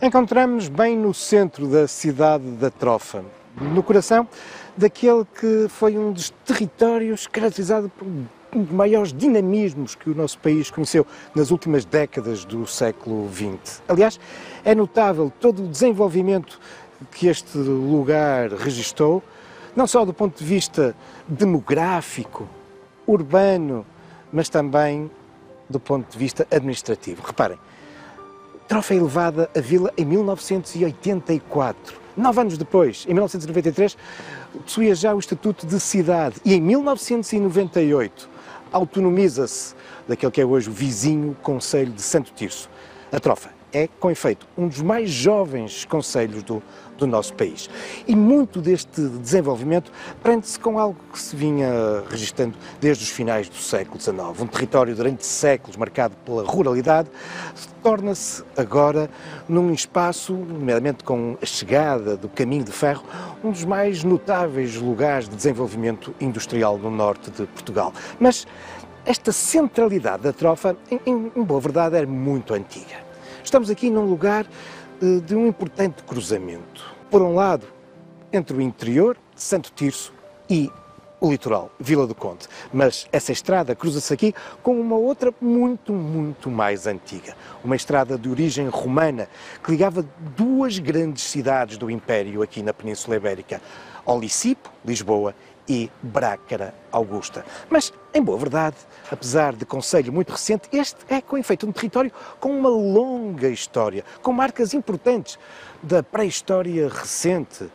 Encontramos-nos bem no centro da cidade da Trofa, no coração daquele que foi um dos territórios caracterizado por um dos maiores dinamismos que o nosso país conheceu nas últimas décadas do século XX. Aliás, é notável todo o desenvolvimento que este lugar registou, não só do ponto de vista demográfico, urbano, mas também do ponto de vista administrativo. Reparem, Trofa é elevada a vila em 1984. 9 anos depois, em 1993, possuía já o estatuto de cidade e em 1998 autonomiza-se daquele que é hoje o vizinho Concelho de Santo Tirso. A Trofa é, com efeito, um dos mais jovens concelhos do nosso país. E muito deste desenvolvimento prende-se com algo que se vinha registando desde os finais do século XIX. Um território durante séculos marcado pela ruralidade torna-se agora num espaço, nomeadamente com a chegada do caminho de ferro, um dos mais notáveis lugares de desenvolvimento industrial no norte de Portugal. Mas esta centralidade da Trofa, em boa verdade, é muito antiga. Estamos aqui num lugar de um importante cruzamento. Por um lado, entre o interior de Santo Tirso e o litoral, Vila do Conde. Mas essa estrada cruza-se aqui com uma outra muito mais antiga. Uma estrada de origem romana que ligava duas grandes cidades do Império aqui na Península Ibérica. Olicipo, Lisboa, e Brácara, Augusta. Mas, em boa verdade, apesar de concelho muito recente, este é, com efeito, um território com uma longa história, com marcas importantes da pré-história recente,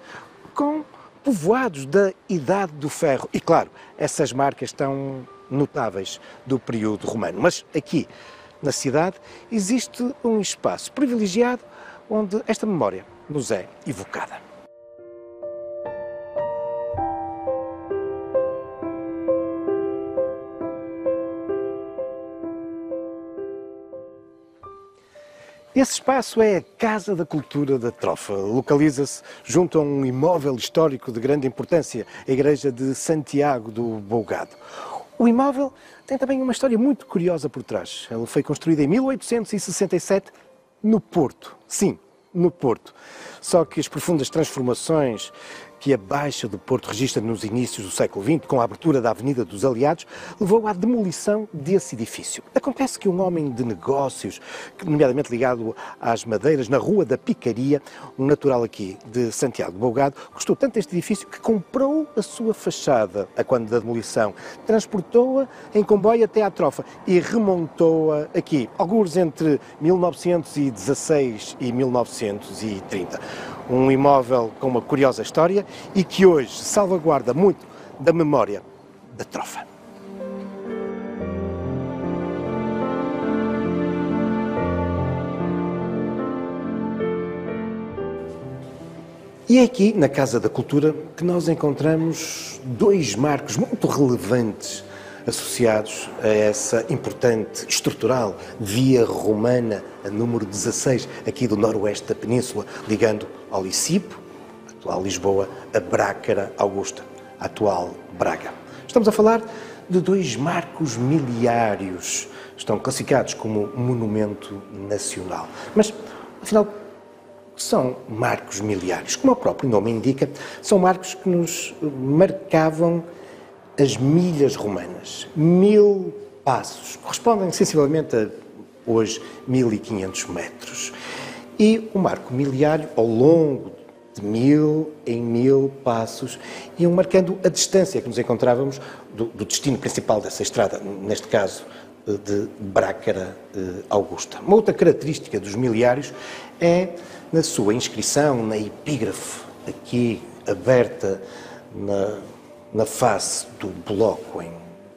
com povoados da Idade do Ferro. E, claro, essas marcas estão notáveis do período romano. Mas aqui, na cidade, existe um espaço privilegiado onde esta memória nos é evocada. Esse espaço é a Casa da Cultura da Trofa. Localiza-se junto a um imóvel histórico de grande importância, a Igreja de Santiago do Bougado. O imóvel tem também uma história muito curiosa por trás. Ele foi construído em 1867 no Porto. Sim, no Porto. Só que as profundas transformações que a Baixa do Porto registra nos inícios do século XX, com a abertura da Avenida dos Aliados, levou à demolição desse edifício. Acontece que um homem de negócios, nomeadamente ligado às madeiras, na Rua da Picaria, um natural aqui de Santiago do Bougado, gostou tanto deste edifício que comprou a sua fachada a quando da demolição, transportou-a em comboio até à Trofa e remontou-a aqui, alguns entre 1916 e 1930. Um imóvel com uma curiosa história e que hoje salvaguarda muito da memória da Trofa. E é aqui, na Casa da Cultura, que nós encontramos dois marcos muito relevantes associados a essa importante estrutural via romana, a número 16, aqui do noroeste da península, ligando Olicipo, atual Lisboa, a Brácara, Augusta, atual Braga. Estamos a falar de dois marcos miliários, estão classificados como monumento nacional. Mas, afinal, são marcos miliários. Como o próprio nome indica, são marcos que nos marcavam as milhas romanas. 1000 passos, correspondem sensivelmente a hoje 1500 metros. E o marco miliário, ao longo de 1000 em 1000 passos, iam marcando a distância que nos encontrávamos do destino principal dessa estrada, neste caso de Brácara Augusta. Uma outra característica dos miliários é na sua inscrição, na epígrafe aqui aberta na face do bloco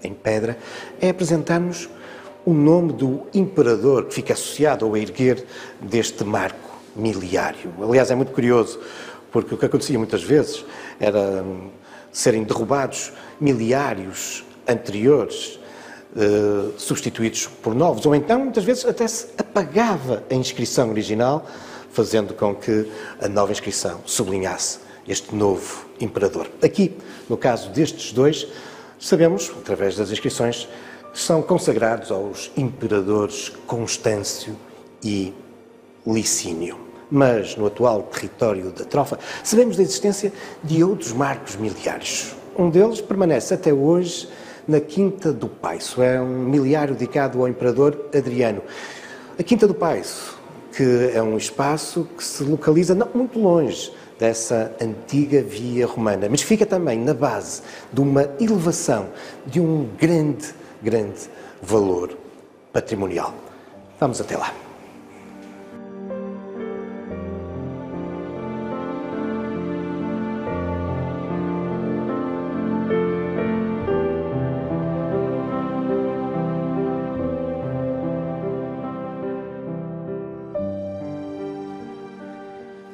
em pedra, é apresentar-nos o nome do imperador que fica associado ao erguer deste marco miliário. Aliás, é muito curioso, porque o que acontecia muitas vezes era serem derrubados miliários anteriores, substituídos por novos, ou então, muitas vezes, até se apagava a inscrição original, fazendo com que a nova inscrição sublinhasse este novo imperador. Aqui, no caso destes dois, sabemos, através das inscrições, que são consagrados aos imperadores Constâncio e Licínio. Mas no atual território da Trofa sabemos da existência de outros marcos miliares. Um deles permanece até hoje na Quinta do Paiço. É um miliário dedicado ao imperador Adriano. A Quinta do Paiço, que é um espaço que se localiza não muito longe dessa antiga via romana, mas fica também na base de uma elevação de um grande valor patrimonial. Vamos até lá.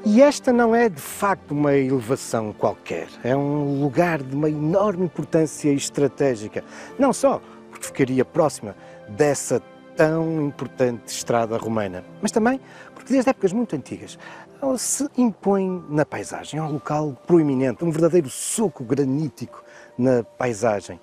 E esta não é, de facto, uma elevação qualquer. É um lugar de uma enorme importância estratégica. Não só porque ficaria próxima dessa tão importante estrada romana, mas também porque, desde épocas muito antigas, ela se impõe na paisagem. É um local proeminente, um verdadeiro soco granítico na paisagem,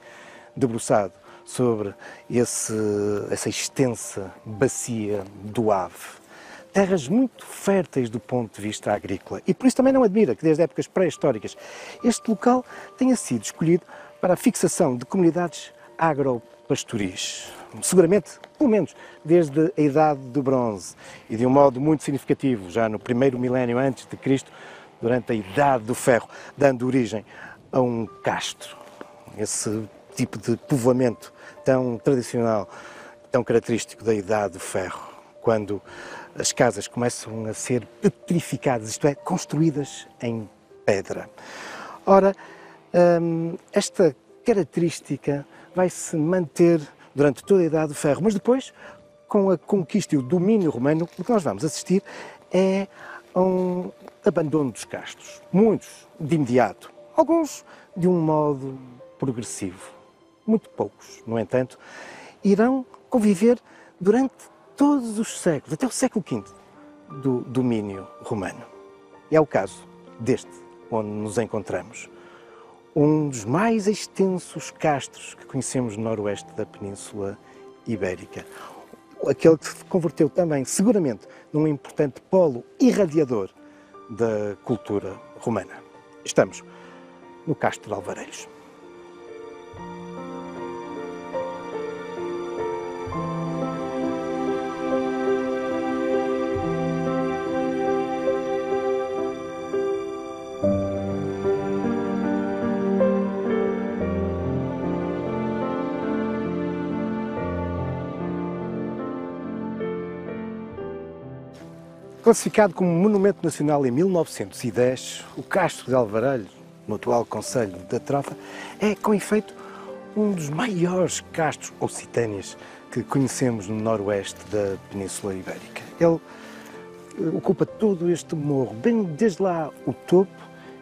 debruçado sobre essa extensa bacia do Ave. Terras muito férteis do ponto de vista agrícola. E por isso também não admira que, desde épocas pré-históricas, este local tenha sido escolhido para a fixação de comunidades agropastoris. Seguramente, pelo menos, desde a Idade do Bronze e de um modo muito significativo, já no primeiro milénio antes de Cristo, durante a Idade do Ferro, dando origem a um castro. Esse tipo de povoamento tão tradicional, tão característico da Idade do Ferro, quando as casas começam a ser petrificadas, isto é, construídas em pedra. Ora, esta característica vai se manter durante toda a Idade do Ferro, mas depois, com a conquista e o domínio romano, o que nós vamos assistir é a um abandono dos castros, muitos de imediato, alguns de um modo progressivo. Muito poucos, no entanto, irão conviver durante todos os séculos, até o século V, do domínio romano. E é o caso deste onde nos encontramos. Um dos mais extensos castros que conhecemos no noroeste da Península Ibérica. Aquele que se converteu também, seguramente, num importante polo irradiador da cultura romana. Estamos no Castro de Alvarelhos. Classificado como Monumento Nacional em 1910, o Castro de Alvarelhos, no atual concelho da Trofa, é, com efeito, um dos maiores castros occitâneos que conhecemos no noroeste da Península Ibérica. Ele ocupa todo este morro, bem desde lá o topo,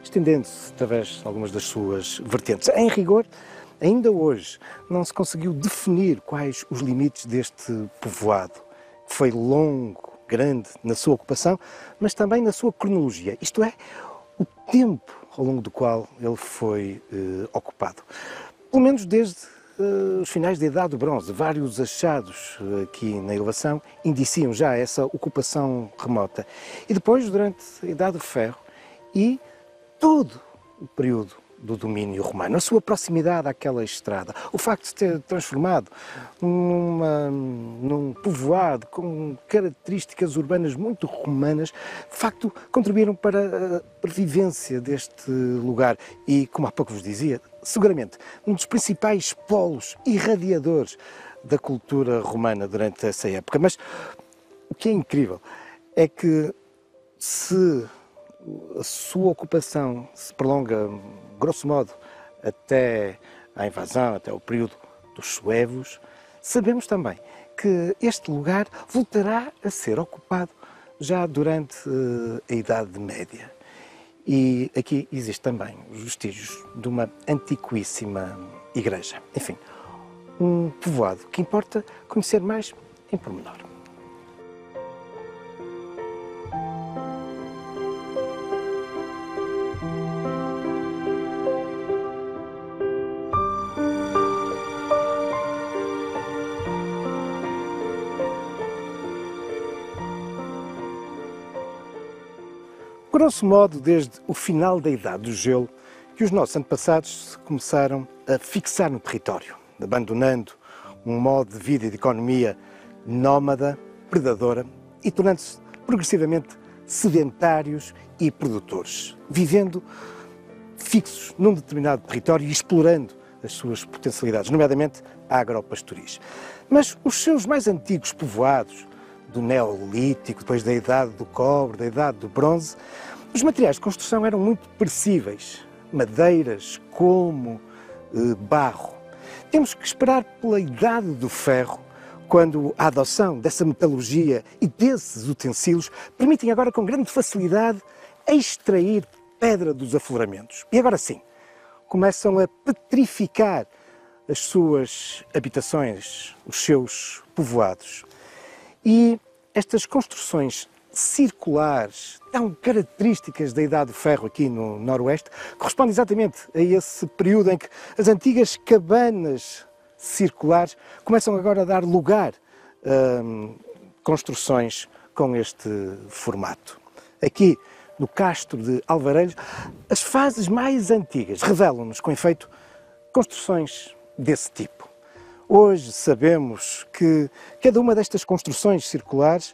estendendo-se através de algumas das suas vertentes. Em rigor, ainda hoje não se conseguiu definir quais os limites deste povoado, que foi longo, grande na sua ocupação, mas também na sua cronologia, isto é, o tempo ao longo do qual ele foi ocupado. Pelo menos desde os finais da Idade do Bronze, vários achados aqui na elevação indiciam já essa ocupação remota. E depois, durante a Idade do Ferro e todo o período do domínio romano, a sua proximidade àquela estrada, o facto de se ter transformado num povoado com características urbanas muito romanas, de facto contribuíram para a pervivência deste lugar e, como há pouco vos dizia, seguramente um dos principais polos irradiadores da cultura romana durante essa época. Mas o que é incrível é que, se a sua ocupação se prolonga, grosso modo, até à invasão, até o período dos suevos, sabemos também que este lugar voltará a ser ocupado já durante a Idade Média. E aqui existem também os vestígios de uma antiquíssima igreja. Enfim, um povoado que importa conhecer mais em pormenor. grosso modo, desde o final da Idade do Gelo, que os nossos antepassados se começaram a fixar no território, abandonando um modo de vida e de economia nómada, predadora e tornando-se progressivamente sedentários e produtores, vivendo fixos num determinado território e explorando as suas potencialidades, nomeadamente agropastoris. Mas os seus mais antigos povoados, do Neolítico, depois da Idade do Cobre, da Idade do Bronze, os materiais de construção eram muito perecíveis, madeiras como barro. Temos que esperar pela Idade do Ferro, quando a adoção dessa metalurgia e desses utensílios permitem agora com grande facilidade extrair pedra dos afloramentos. E agora sim, começam a petrificar as suas habitações, os seus povoados. E estas construções circulares, tão características da Idade do Ferro aqui no Noroeste, correspondem exatamente a esse período em que as antigas cabanas circulares começam agora a dar lugar a construções com este formato. Aqui, no Castro de Alvarelhos, as fases mais antigas revelam-nos, com efeito, construções desse tipo. Hoje sabemos que cada uma destas construções circulares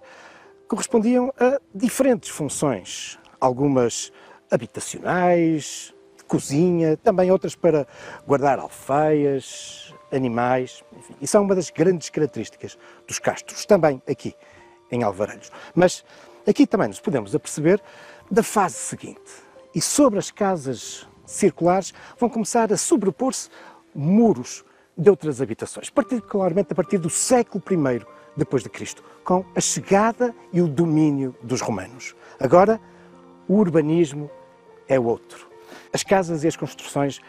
correspondiam a diferentes funções, algumas habitacionais, de cozinha, também outras para guardar alfaias, animais, enfim. Isso é uma das grandes características dos castros, também aqui em Alvarelhos. Mas aqui também nos podemos aperceber da fase seguinte. E sobre as casas circulares vão começar a sobrepor-se muros de outras habitações, particularmente a partir do século I depois de Cristo, com a chegada e o domínio dos romanos. Agora, o urbanismo é outro. As casas e as construções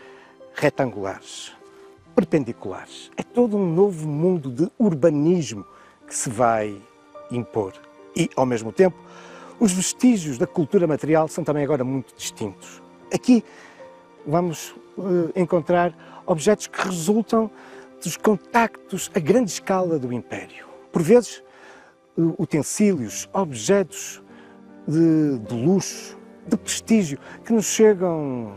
retangulares, perpendiculares. É todo um novo mundo de urbanismo que se vai impor. E, ao mesmo tempo, os vestígios da cultura material são também agora muito distintos. Aqui vamos encontrar objetos que resultam dos contactos a grande escala do Império. Por vezes, utensílios, objetos de luxo, de prestígio, que nos chegam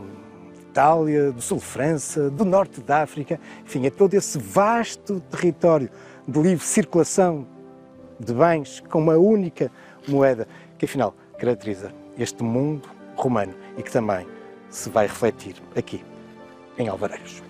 de Itália, do sul de França, do norte da África. Enfim, é todo esse vasto território de livre circulação de bens com uma única moeda que, afinal, caracteriza este mundo romano e que também se vai refletir aqui, em Alvarelhos.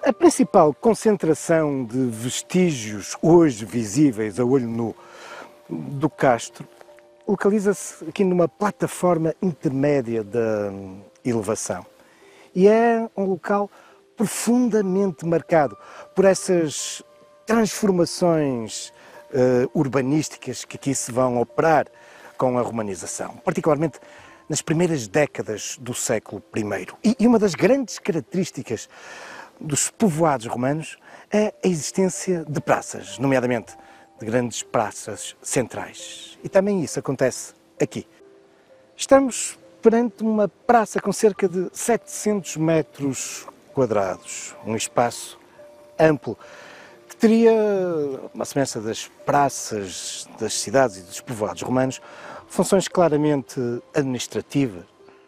A principal concentração de vestígios hoje visíveis a olho nu do Castro localiza-se aqui numa plataforma intermédia da elevação. E é um local profundamente marcado por essas transformações urbanísticas que aqui se vão operar com a romanização, particularmente nas primeiras décadas do século I. E uma das grandes características dos povoados romanos é a existência de praças, nomeadamente de grandes praças centrais. E também isso acontece aqui. Estamos perante uma praça com cerca de 700 metros quadrados, um espaço amplo, que teria, uma semelhança das praças das cidades e dos povoados romanos, funções claramente administrativas,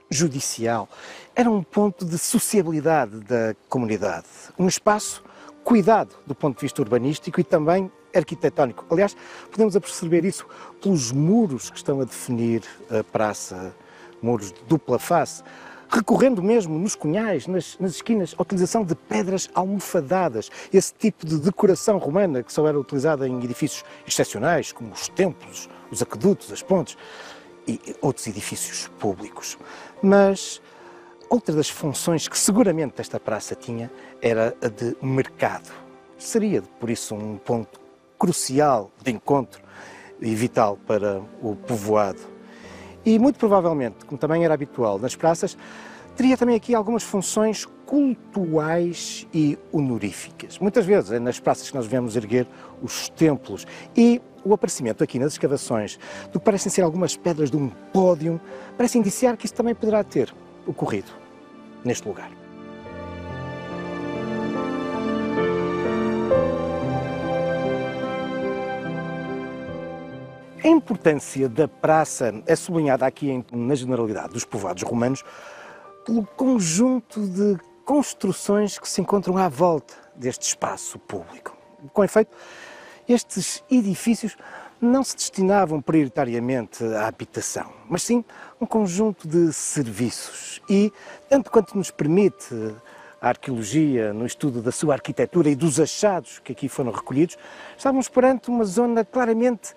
judicial. Era um ponto de sociabilidade da comunidade, um espaço cuidado do ponto de vista urbanístico e também arquitetónico. Aliás, podemos perceber isso pelos muros que estão a definir a praça, muros de dupla face, recorrendo mesmo nos cunhais, nas esquinas, a utilização de pedras almofadadas, esse tipo de decoração romana que só era utilizada em edifícios excepcionais, como os templos, os aquedutos, as pontes e outros edifícios públicos. Mas outra das funções que seguramente esta praça tinha era a de mercado. Seria, por isso, um ponto crucial de encontro e vital para o povoado. E muito provavelmente, como também era habitual nas praças, teria também aqui algumas funções cultuais e honoríficas. Muitas vezes é nas praças que nós vemos erguer os templos e o aparecimento aqui nas escavações do que parecem ser algumas pedras de um pódio parece indiciar que isso também poderá ter ocorrido neste lugar. A importância da praça é sublinhada aqui na generalidade dos povoados romanos pelo conjunto de construções que se encontram à volta deste espaço público. Com efeito, estes edifícios não se destinavam prioritariamente à habitação, mas sim um conjunto de serviços e, tanto quanto nos permite a arqueologia no estudo da sua arquitetura e dos achados que aqui foram recolhidos, estávamos perante uma zona claramente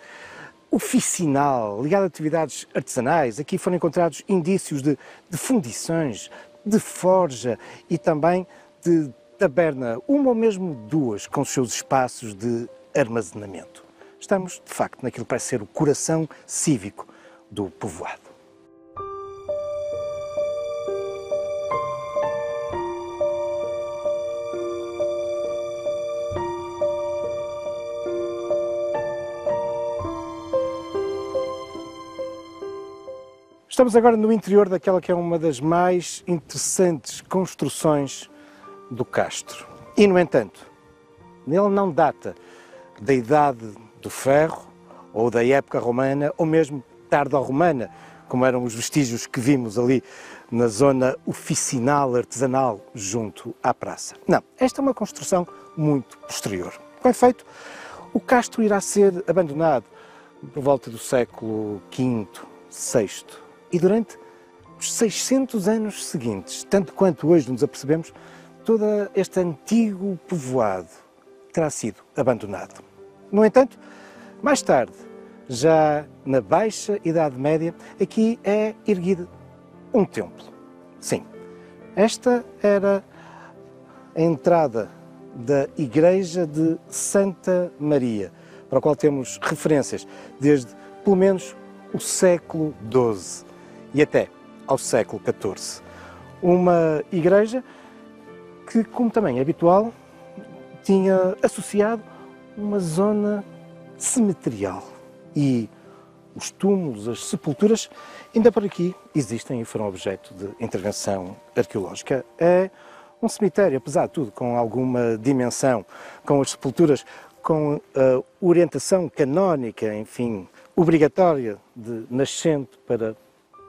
oficinal, ligada a atividades artesanais. Aqui foram encontrados indícios de fundições, de forja e também de taberna, uma ou mesmo duas, com os seus espaços de armazenamento. Estamos, de facto, naquilo que parece ser o coração cívico do povoado. Estamos agora no interior daquela que é uma das mais interessantes construções do castro. E, no entanto, ele não data da idade do ferro, ou da época romana, ou mesmo tardo-romana, como eram os vestígios que vimos ali na zona oficinal, artesanal, junto à praça. Não, esta é uma construção muito posterior. Com efeito, o castro irá ser abandonado por volta do século V, VI. E durante os 600 anos seguintes, tanto quanto hoje nos apercebemos, todo este antigo povoado terá sido abandonado. No entanto, mais tarde, já na Baixa Idade Média, aqui é erguido um templo. Sim, esta era a entrada da Igreja de Santa Maria, para a qual temos referências desde, pelo menos, o século XII e até ao século XIV. Uma igreja que, como também é habitual, tinha associado uma zona cemiterial. E os túmulos, as sepulturas, ainda por aqui existem e foram objeto de intervenção arqueológica. É um cemitério, apesar de tudo, com alguma dimensão, com as sepulturas com a orientação canónica, enfim, obrigatória de nascente para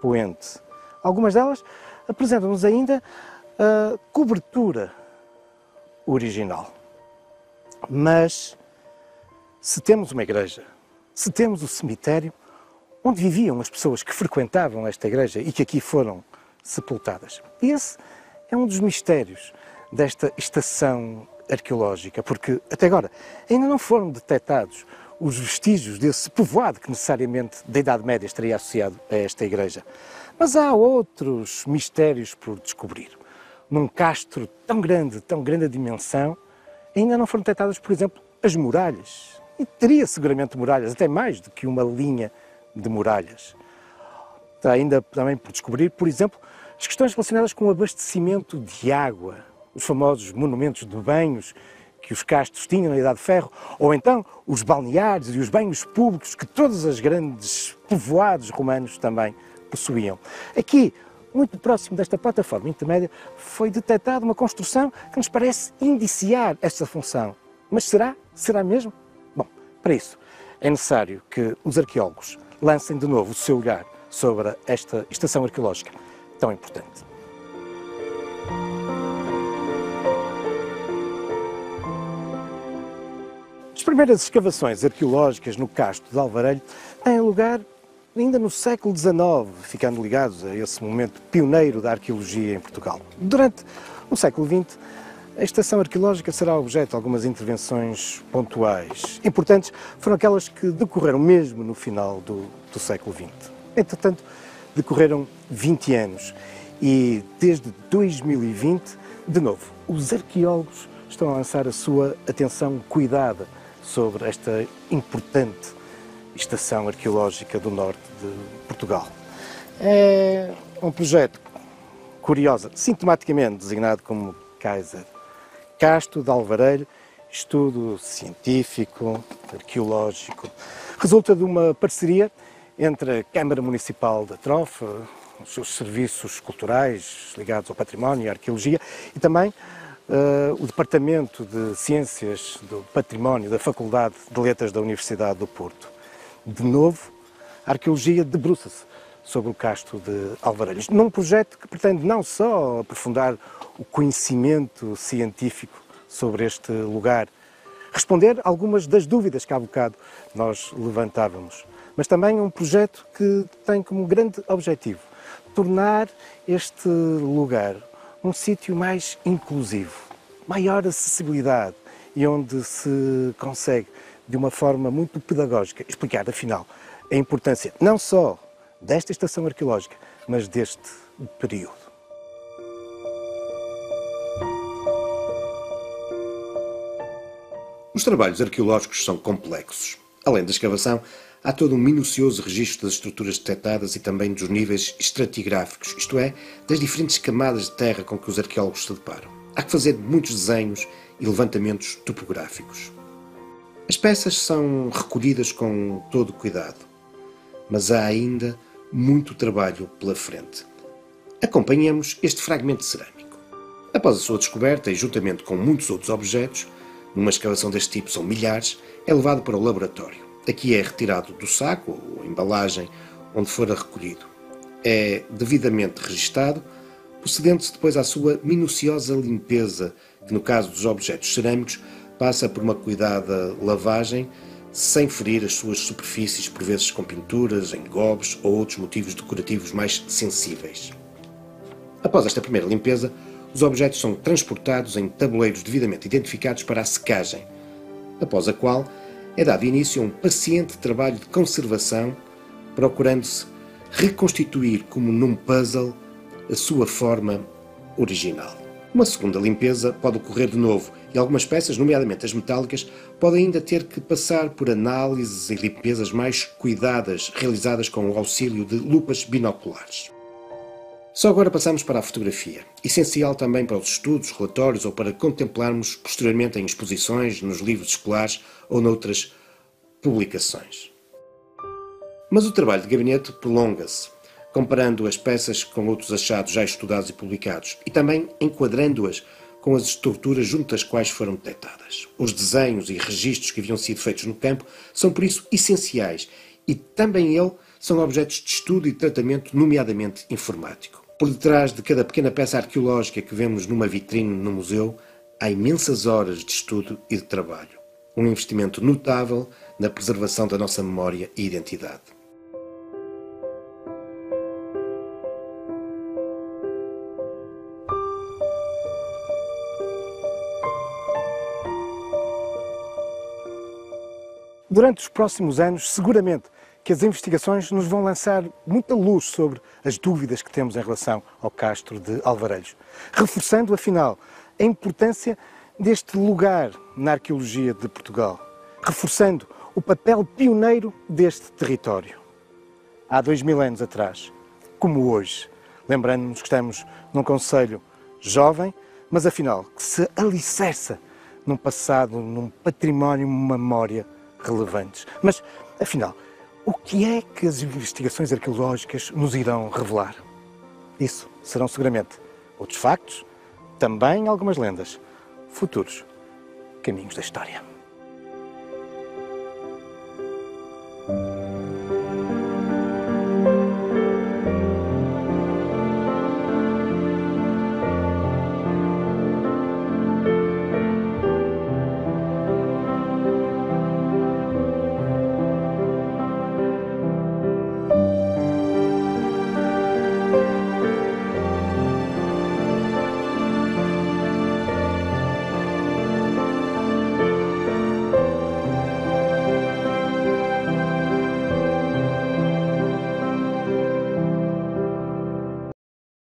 poente. Algumas delas apresentam-nos ainda a cobertura original. Mas, se temos uma igreja, se temos o cemitério, onde viviam as pessoas que frequentavam esta igreja e que aqui foram sepultadas? Esse é um dos mistérios desta estação arqueológica, porque até agora ainda não foram detectados os vestígios desse povoado que necessariamente da Idade Média estaria associado a esta igreja. Mas há outros mistérios por descobrir. Num castro tão grande a dimensão, ainda não foram detectadas, por exemplo, as muralhas. E teria seguramente muralhas, até mais do que uma linha de muralhas. Está ainda também por descobrir, por exemplo, as questões relacionadas com o abastecimento de água, os famosos monumentos de banhos que os castros tinham na Idade de Ferro, ou então os balneários e os banhos públicos que todos os grandes povoados romanos também possuíam. Aqui, muito próximo desta plataforma intermédia, foi detectada uma construção que nos parece indiciar esta função. Mas será? Será mesmo? Bom, para isso é necessário que os arqueólogos lancem de novo o seu olhar sobre esta estação arqueológica tão importante. As primeiras escavações arqueológicas no castro de Alvarelho têm lugar ainda no século XIX, ficando ligados a esse momento pioneiro da arqueologia em Portugal. Durante o século XX, a estação arqueológica será objeto de algumas intervenções pontuais. Importantes foram aquelas que decorreram mesmo no final do século XX. Entretanto, decorreram 20 anos e desde 2020, de novo, os arqueólogos estão a lançar a sua atenção cuidada sobre esta importante estação arqueológica do norte de Portugal. É um projeto curioso, sintomaticamente designado como Kaiser. Castro de Alvarelho, estudo científico, arqueológico. Resulta de uma parceria entre a Câmara Municipal da Trofa, os seus serviços culturais ligados ao património e à arqueologia, e também o Departamento de Ciências do Património da Faculdade de Letras da Universidade do Porto. De novo, a arqueologia debruça-se sobre o castro de Alvarelhos, num projeto que pretende não só aprofundar o conhecimento científico sobre este lugar, responder a algumas das dúvidas que há bocado nós levantávamos, mas também um projeto que tem como grande objetivo tornar este lugar um sítio mais inclusivo, maior acessibilidade e onde se consegue, de uma forma muito pedagógica, explicar, afinal, a importância não só desta estação arqueológica, mas deste período. Os trabalhos arqueológicos são complexos. Além da escavação, há todo um minucioso registro das estruturas detectadas e também dos níveis estratigráficos, isto é, das diferentes camadas de terra com que os arqueólogos se deparam. Há que fazer muitos desenhos e levantamentos topográficos. As peças são recolhidas com todo o cuidado, mas há ainda muito trabalho pela frente. Acompanhemos este fragmento cerâmico. Após a sua descoberta e juntamente com muitos outros objetos, numa escavação deste tipo são milhares, é levado para o laboratório. Aqui é retirado do saco ou embalagem onde fora recolhido. É devidamente registado, procedendo-se depois à sua minuciosa limpeza, que no caso dos objetos cerâmicos passa por uma cuidada lavagem, sem ferir as suas superfícies, por vezes com pinturas, engobes ou outros motivos decorativos mais sensíveis. Após esta primeira limpeza, os objetos são transportados em tabuleiros devidamente identificados para a secagem, após a qual é dado início a um paciente trabalho de conservação, procurando-se reconstituir como num puzzle a sua forma original. Uma segunda limpeza pode ocorrer de novo e algumas peças, nomeadamente as metálicas, podem ainda ter que passar por análises e limpezas mais cuidadas, realizadas com o auxílio de lupas binoculares. Só agora passamos para a fotografia, essencial também para os estudos, relatórios ou para contemplarmos posteriormente em exposições, nos livros escolares ou noutras publicações. Mas o trabalho de gabinete prolonga-se, comparando as peças com outros achados já estudados e publicados e também enquadrando-as com as estruturas junto às quais foram detectadas. Os desenhos e registros que haviam sido feitos no campo são por isso essenciais e também são objetos de estudo e tratamento, nomeadamente informático. Por detrás de cada pequena peça arqueológica que vemos numa vitrine no museu, há imensas horas de estudo e de trabalho. Um investimento notável na preservação da nossa memória e identidade. Durante os próximos anos, seguramente que as investigações nos vão lançar muita luz sobre as dúvidas que temos em relação ao castro de Alvarelhos, reforçando, afinal, a importância deste lugar na arqueologia de Portugal, reforçando o papel pioneiro deste território. Há 2000 anos atrás, como hoje, lembrando-nos que estamos num concelho jovem, mas afinal que se alicerça num passado, num património, uma memória relevantes. Mas, afinal, o que é que as investigações arqueológicas nos irão revelar? Isso serão seguramente outros factos, também algumas lendas, futuros caminhos da história.